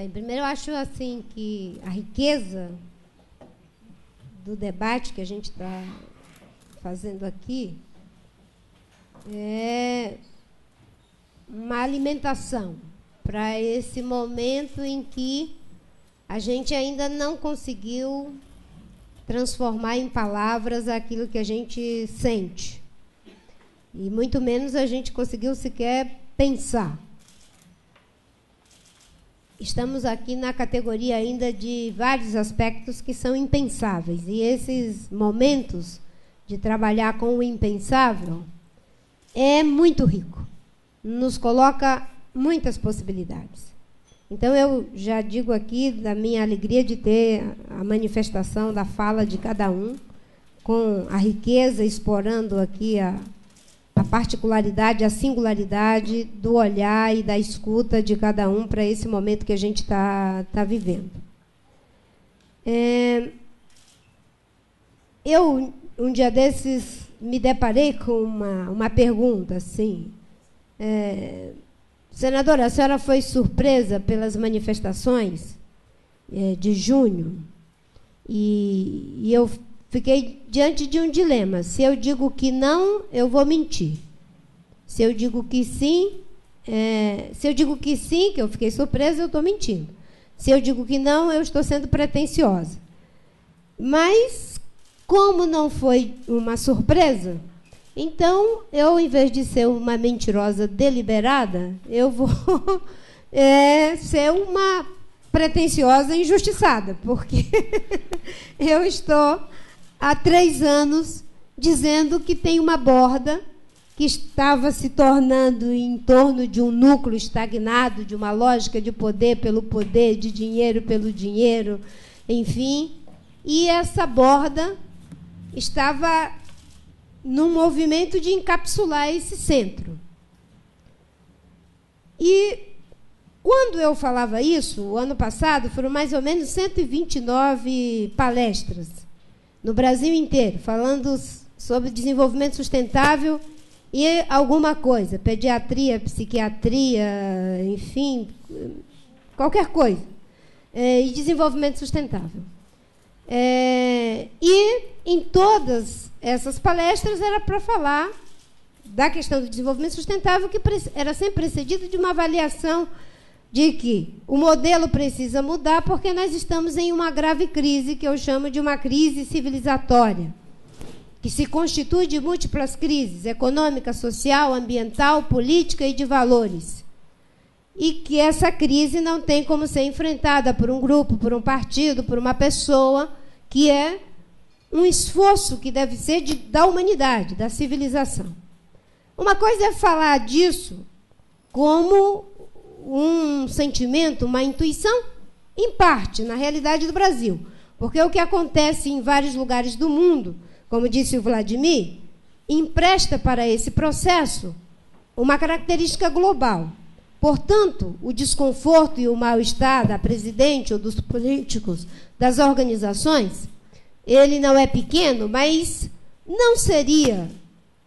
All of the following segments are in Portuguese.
Bem, primeiro eu acho assim que a riqueza do debate que a gente está fazendo aqui é uma alimentação para esse momento em que a gente ainda não conseguiu transformar em palavras aquilo que a gente sente. E muito menos a gente conseguiu sequer pensar. Estamos aqui na categoria ainda de vários aspectos que são impensáveis. E esses momentos de trabalhar com o impensável é muito rico. Nos coloca muitas possibilidades. Então, eu já digo aqui da minha alegria de ter a manifestação da fala de cada um, com a riqueza explorando aqui a particularidade, a singularidade do olhar e da escuta de cada um para esse momento que a gente está vivendo. Eu, um dia desses, me deparei com uma pergunta, assim. Senadora, a senhora foi surpresa pelas manifestações de junho e eu fiquei diante de um dilema. Se eu digo que não, eu vou mentir. Se eu digo que sim, que eu fiquei surpresa, eu estou mentindo. Se eu digo que não, eu estou sendo pretensiosa. Mas, como não foi uma surpresa, então, eu, em vez de ser uma mentirosa deliberada, eu vou ser uma pretensiosa injustiçada, porque eu estou há 3 anos dizendo que tem uma borda que estava se tornando em torno de um núcleo estagnado, de uma lógica de poder pelo poder, de dinheiro pelo dinheiro, enfim, e essa borda estava num movimento de encapsular esse centro. E, quando eu falava isso, o ano passado, foram mais ou menos 129 palestras no Brasil inteiro, falando sobre desenvolvimento sustentável e alguma coisa, pediatria, psiquiatria, enfim, qualquer coisa, e desenvolvimento sustentável. E, em todas essas palestras, era para falar da questão do desenvolvimento sustentável, que era sempre precedido de uma avaliação de que o modelo precisa mudar porque nós estamos em uma grave crise, que eu chamo de uma crise civilizatória, que se constitui de múltiplas crises, econômica, social, ambiental, política e de valores. E que essa crise não tem como ser enfrentada por um grupo, por um partido, por uma pessoa, que é um esforço que deve ser da humanidade, da civilização. Uma coisa é falar disso como um sentimento, uma intuição, em parte, na realidade do Brasil. Porque o que acontece em vários lugares do mundo, como disse o Vladimir, empresta para esse processo uma característica global. Portanto, o desconforto e o mal-estar da presidente ou dos políticos, das organizações, ele não é pequeno, mas não seria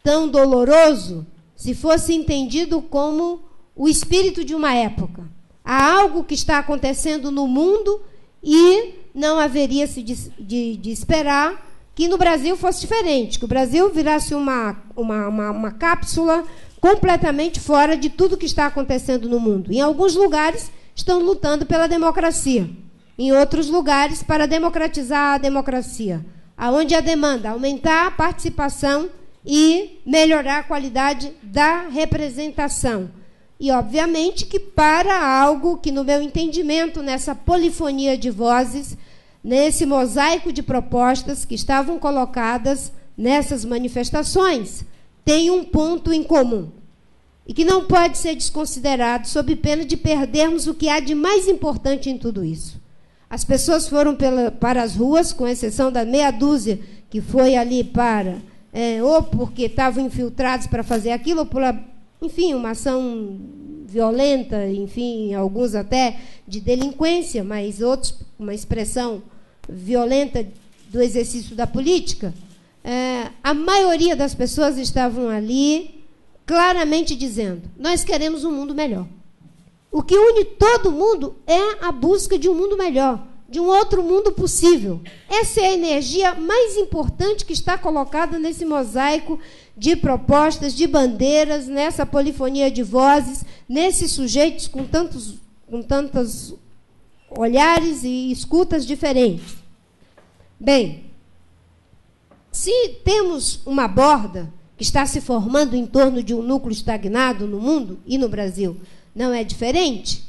tão doloroso se fosse entendido como o espírito de uma época. Há algo que está acontecendo no mundo e não haveria-se de esperar que no Brasil fosse diferente, que o Brasil virasse uma cápsula completamente fora de tudo que está acontecendo no mundo. Em alguns lugares estão lutando pela democracia, em outros lugares para democratizar a democracia, aonde a demanda aumentar a participação e melhorar a qualidade da representação. E, obviamente, que para algo que, no meu entendimento, nessa polifonia de vozes, nesse mosaico de propostas que estavam colocadas nessas manifestações, tem um ponto em comum e que não pode ser desconsiderado sob pena de perdermos o que há de mais importante em tudo isso. As pessoas foram para as ruas, com exceção da meia dúzia que foi ali para, ou porque estavam infiltrados para fazer aquilo, ou por, enfim, uma ação violenta, enfim, alguns até de delinquência, mas outros uma expressão violenta do exercício da política. A maioria das pessoas estavam ali claramente dizendo: nós queremos um mundo melhor. O que une todo mundo é a busca de um mundo melhor, de um outro mundo possível. Essa é a energia mais importante que está colocada nesse mosaico de propostas, de bandeiras, nessa polifonia de vozes, nesses sujeitos com tantos olhares e escutas diferentes. Bem, se temos uma borda que está se formando em torno de um núcleo estagnado no mundo e no Brasil, não é diferente?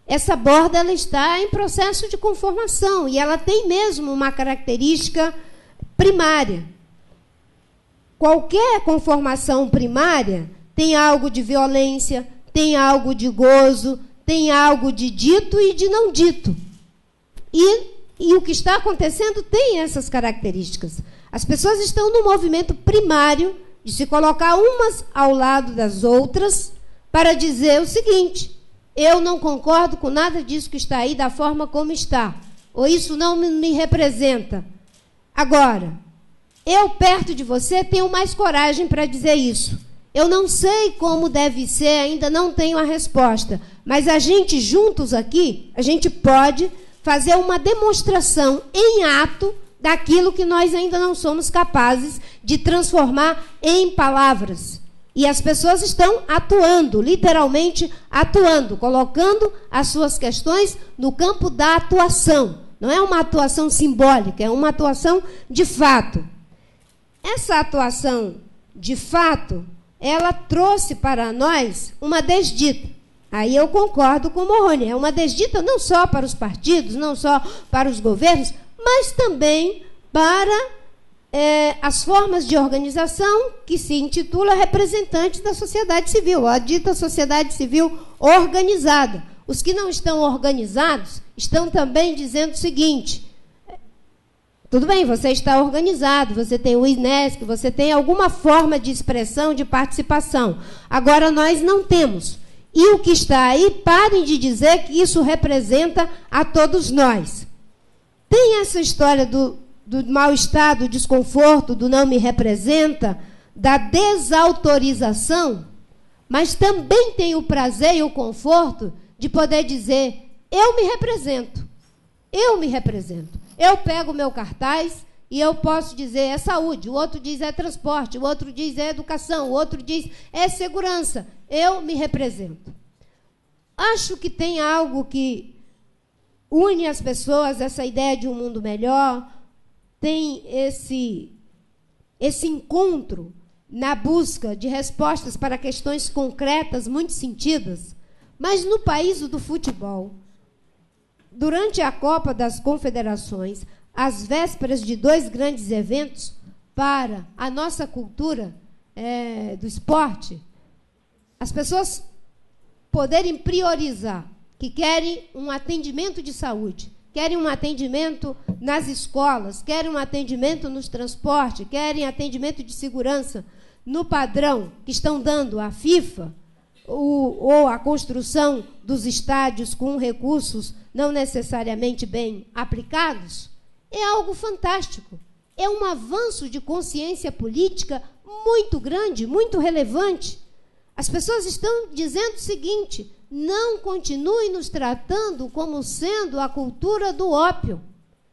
Essa borda ela está em processo de conformação e ela tem mesmo uma característica primária. Qualquer conformação primária tem algo de violência, tem algo de gozo, tem algo de dito e de não dito. E o que está acontecendo tem essas características. As pessoas estão no movimento primário de se colocar umas ao lado das outras para dizer o seguinte: eu não concordo com nada disso que está aí da forma como está, ou isso não me representa. Agora, eu perto de você tenho mais coragem para dizer isso. Eu não sei como deve ser, ainda não tenho a resposta, mas a gente juntos aqui, a gente pode fazer uma demonstração em ato daquilo que nós ainda não somos capazes de transformar em palavras. E as pessoas estão atuando, literalmente atuando, colocando as suas questões no campo da atuação. Não é uma atuação simbólica, é uma atuação de fato. Essa atuação de fato, ela trouxe para nós uma desdita. Aí eu concordo com o Morrone. É uma desdita não só para os partidos, não só para os governos, mas também para as formas de organização que se intitula representantes da sociedade civil, a dita sociedade civil organizada. Os que não estão organizados estão também dizendo o seguinte: tudo bem, você está organizado, você tem o INESC, você tem alguma forma de expressão, de participação. Agora, nós não temos. E o que está aí, parem de dizer que isso representa a todos nós. Tem essa história do mal-estar, do desconforto, do não me representa, da desautorização, mas também tem o prazer e o conforto de poder dizer: eu me represento, eu me represento. Eu pego o meu cartaz e eu posso dizer é saúde, o outro diz é transporte, o outro diz é educação, o outro diz é segurança. Eu me represento. Acho que tem algo que une as pessoas, essa ideia de um mundo melhor, tem esse encontro na busca de respostas para questões concretas, muito sentidas, mas no país do futebol, durante a Copa das Confederações, às vésperas de 2 grandes eventos para a nossa cultura do esporte, as pessoas poderem priorizar que querem um atendimento de saúde, querem um atendimento nas escolas, querem um atendimento nos transportes, querem atendimento de segurança no padrão que estão dando a FIFA, ou a construção dos estádios com recursos não necessariamente bem aplicados, é algo fantástico. É um avanço de consciência política muito grande, muito relevante. As pessoas estão dizendo o seguinte: não continue nos tratando como sendo a cultura do ópio.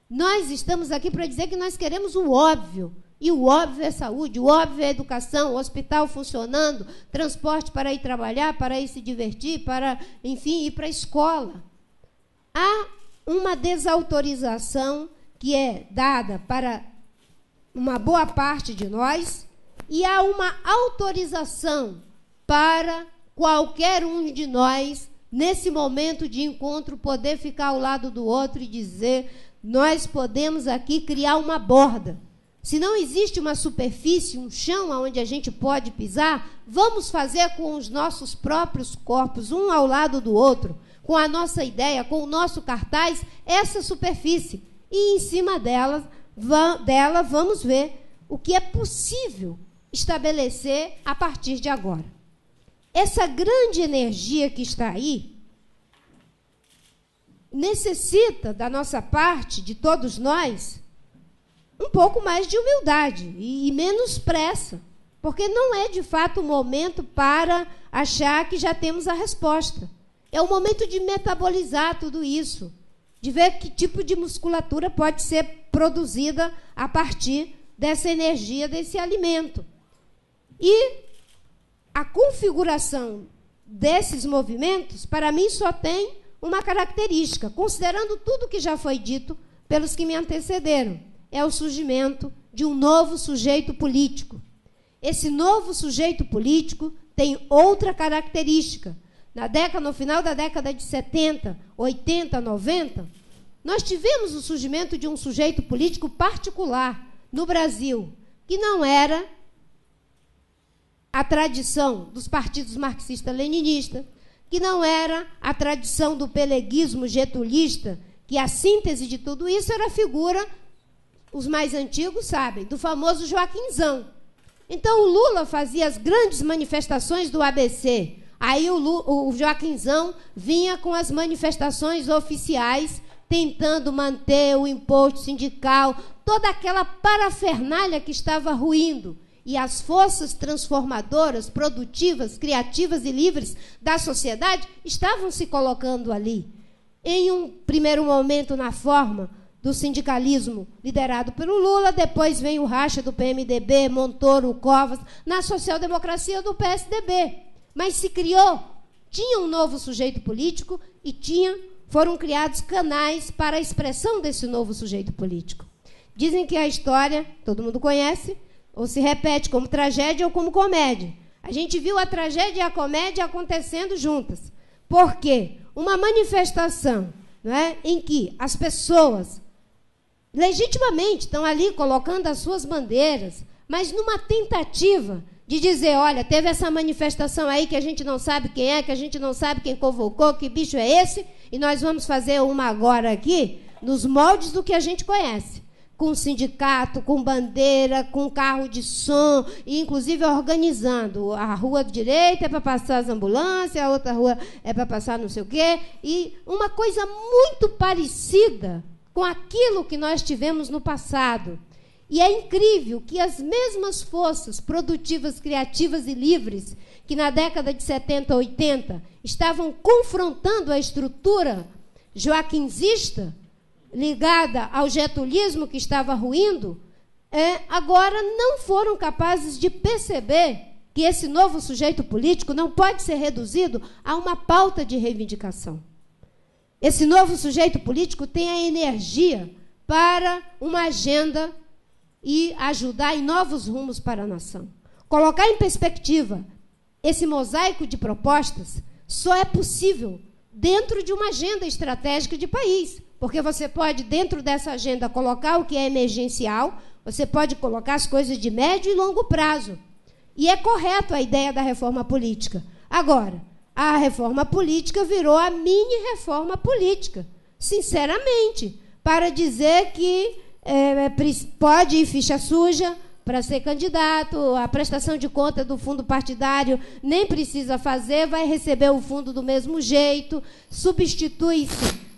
Nós estamos aqui para dizer que nós queremos o óbvio. E o óbvio é saúde, o óbvio é educação, o hospital funcionando, transporte para ir trabalhar, para ir se divertir, para, enfim, ir para a escola. Há uma desautorização que é dada para uma boa parte de nós e há uma autorização para qualquer um de nós, nesse momento de encontro, poder ficar ao lado do outro e dizer: nós podemos aqui criar uma borda. Se não existe uma superfície, um chão onde a gente pode pisar, vamos fazer com os nossos próprios corpos, um ao lado do outro, com a nossa ideia, com o nosso cartaz, essa superfície. E em cima dela vamos ver o que é possível estabelecer a partir de agora. Essa grande energia que está aí necessita da nossa parte, de todos nós, um pouco mais de humildade e menos pressa, porque não é, de fato, o momento para achar que já temos a resposta. É o momento de metabolizar tudo isso, de ver que tipo de musculatura pode ser produzida a partir dessa energia, desse alimento. E a configuração desses movimentos, para mim, só tem uma característica, considerando tudo que já foi dito pelos que me antecederam, é o surgimento de um novo sujeito político. Esse novo sujeito político tem outra característica. No final da década de 70, 80, 90, nós tivemos o surgimento de um sujeito político particular no Brasil, que não era a tradição dos partidos marxista-leninistas, que não era a tradição do peleguismo getulista, que a síntese de tudo isso era a figura, os mais antigos sabem, do famoso Joaquinzão. Então, o Lula fazia as grandes manifestações do ABC. Aí o Joaquinzão vinha com as manifestações oficiais, tentando manter o imposto sindical, toda aquela parafernália que estava ruindo. E as forças transformadoras, produtivas, criativas e livres da sociedade estavam se colocando ali. Em um primeiro momento, na forma do sindicalismo liderado pelo Lula, depois vem o racha do PMDB, Montoro, Covas, na social-democracia do PSDB. Mas se criou, tinha um novo sujeito político e foram criados canais para a expressão desse novo sujeito político. Dizem que a história, todo mundo conhece, ou se repete como tragédia ou como comédia. A gente viu a tragédia e a comédia acontecendo juntas. Por quê? Uma manifestação, não é, em que as pessoas legitimamente estão ali colocando as suas bandeiras, mas numa tentativa de dizer, olha, teve essa manifestação aí que a gente não sabe quem é, que a gente não sabe quem convocou, que bicho é esse, e nós vamos fazer uma agora aqui, nos moldes do que a gente conhece. Com sindicato, com bandeira, com carro de som, e inclusive organizando. A rua direita é para passar as ambulâncias, a outra rua é para passar não sei o quê. E uma coisa muito parecida com aquilo que nós tivemos no passado. E é incrível que as mesmas forças produtivas, criativas e livres que na década de 70, 80 estavam confrontando a estrutura joaquinzista, ligada ao getulismo que estava ruindo, agora não foram capazes de perceber que esse novo sujeito político não pode ser reduzido a uma pauta de reivindicação. Esse novo sujeito político tem a energia para uma agenda e ajudar em novos rumos para a nação. Colocar em perspectiva esse mosaico de propostas só é possível dentro de uma agenda estratégica de país. Porque você pode, dentro dessa agenda, colocar o que é emergencial, você pode colocar as coisas de médio e longo prazo. E é correto a ideia da reforma política. Agora, a reforma política virou a mini-reforma política, sinceramente, para dizer que pode ir ficha suja para ser candidato, a prestação de conta do fundo partidário nem precisa fazer, vai receber o fundo do mesmo jeito, substitui-se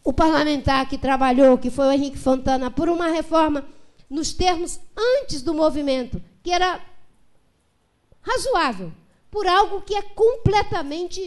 o parlamentar que trabalhou, que foi o Henrique Fontana, por uma reforma nos termos antes do movimento, que era razoável, por algo que é completamente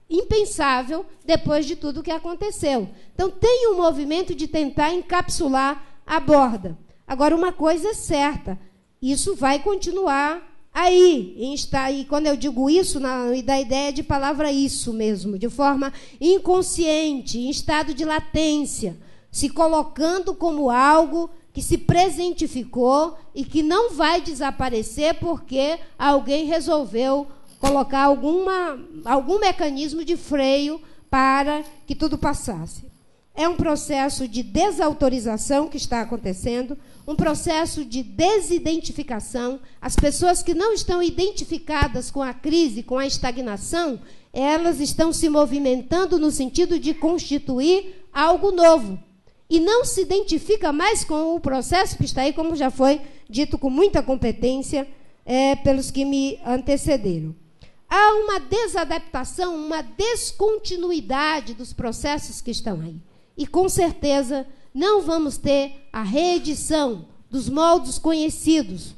impensável depois de tudo que aconteceu. Então, tem um movimento de tentar encapsular a borda. Agora, uma coisa é certa, isso vai continuar aí, e quando eu digo isso, da ideia de palavra isso mesmo, de forma inconsciente, em estado de latência, se colocando como algo que se presentificou e que não vai desaparecer porque alguém resolveu colocar algum mecanismo de freio para que tudo passasse. É um processo de desautorização que está acontecendo, um processo de desidentificação. As pessoas que não estão identificadas com a crise, com a estagnação, elas estão se movimentando no sentido de constituir algo novo. E não se identifica mais com o processo que está aí, como já foi dito com muita competência pelos que me antecederam. Há uma desadaptação, uma descontinuidade dos processos que estão aí. E, com certeza, não vamos ter a reedição dos moldes conhecidos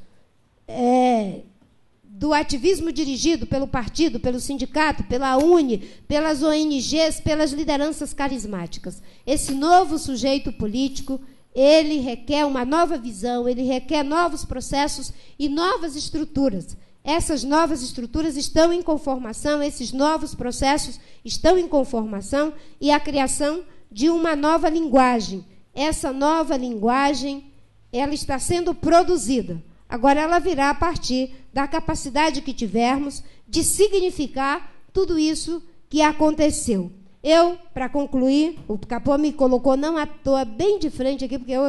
do ativismo dirigido pelo partido, pelo sindicato, pela UNE, pelas ONGs, pelas lideranças carismáticas. Esse novo sujeito político, ele requer uma nova visão, ele requer novos processos e novas estruturas. Essas novas estruturas estão em conformação, esses novos processos estão em conformação, e a criação de uma nova linguagem. Essa nova linguagem, ela está sendo produzida. Agora, ela virá a partir da capacidade que tivermos de significar tudo isso que aconteceu. Eu, para concluir, o Capô me colocou não à toa bem de frente aqui, porque eu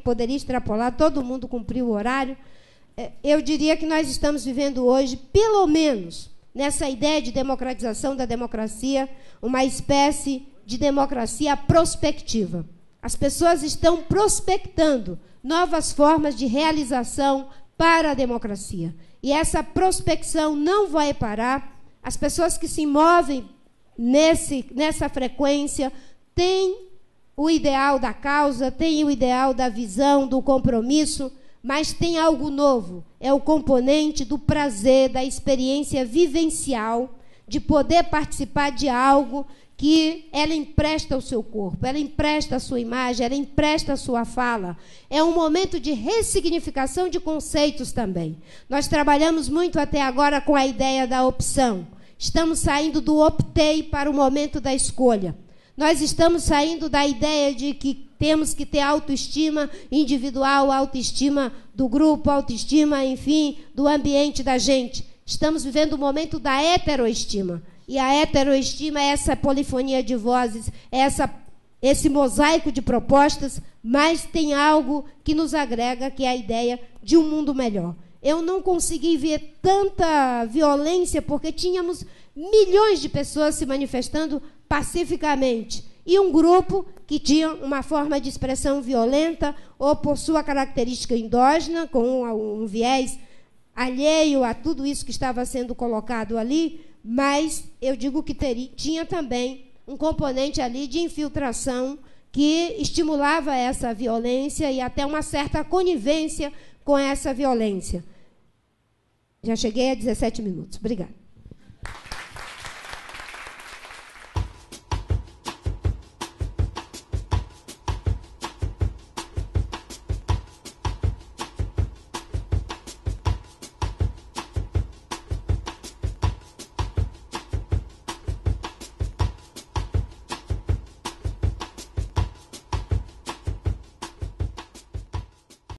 poderia extrapolar, todo mundo cumpriu o horário. Eu diria que nós estamos vivendo hoje, pelo menos, nessa ideia de democratização da democracia, uma espécie de democracia prospectiva. As pessoas estão prospectando novas formas de realização para a democracia. E essa prospecção não vai parar. As pessoas que se movem nessa frequência têm o ideal da causa, têm o ideal da visão, do compromisso, mas tem algo novo. É o componente do prazer, da experiência vivencial, de poder participar de algo que ela empresta ao seu corpo, ela empresta a sua imagem, ela empresta a sua fala. É um momento de ressignificação de conceitos também. Nós trabalhamos muito até agora com a ideia da opção. Estamos saindo do optei para o momento da escolha. Nós estamos saindo da ideia de que temos que ter autoestima individual, autoestima do grupo, autoestima, enfim, do ambiente da gente. Estamos vivendo o momento da heteroestima. E a heteroestima é essa polifonia de vozes, é esse mosaico de propostas, mas tem algo que nos agrega, que é a ideia de um mundo melhor. Eu não consegui ver tanta violência, porque tínhamos milhões de pessoas se manifestando pacificamente. E um grupo que tinha uma forma de expressão violenta, ou por sua característica endógena, com um viés alheio a tudo isso que estava sendo colocado ali, mas eu digo que tinha também um componente ali de infiltração que estimulava essa violência e até uma certa conivência com essa violência. Já cheguei a 17 minutos. Obrigada.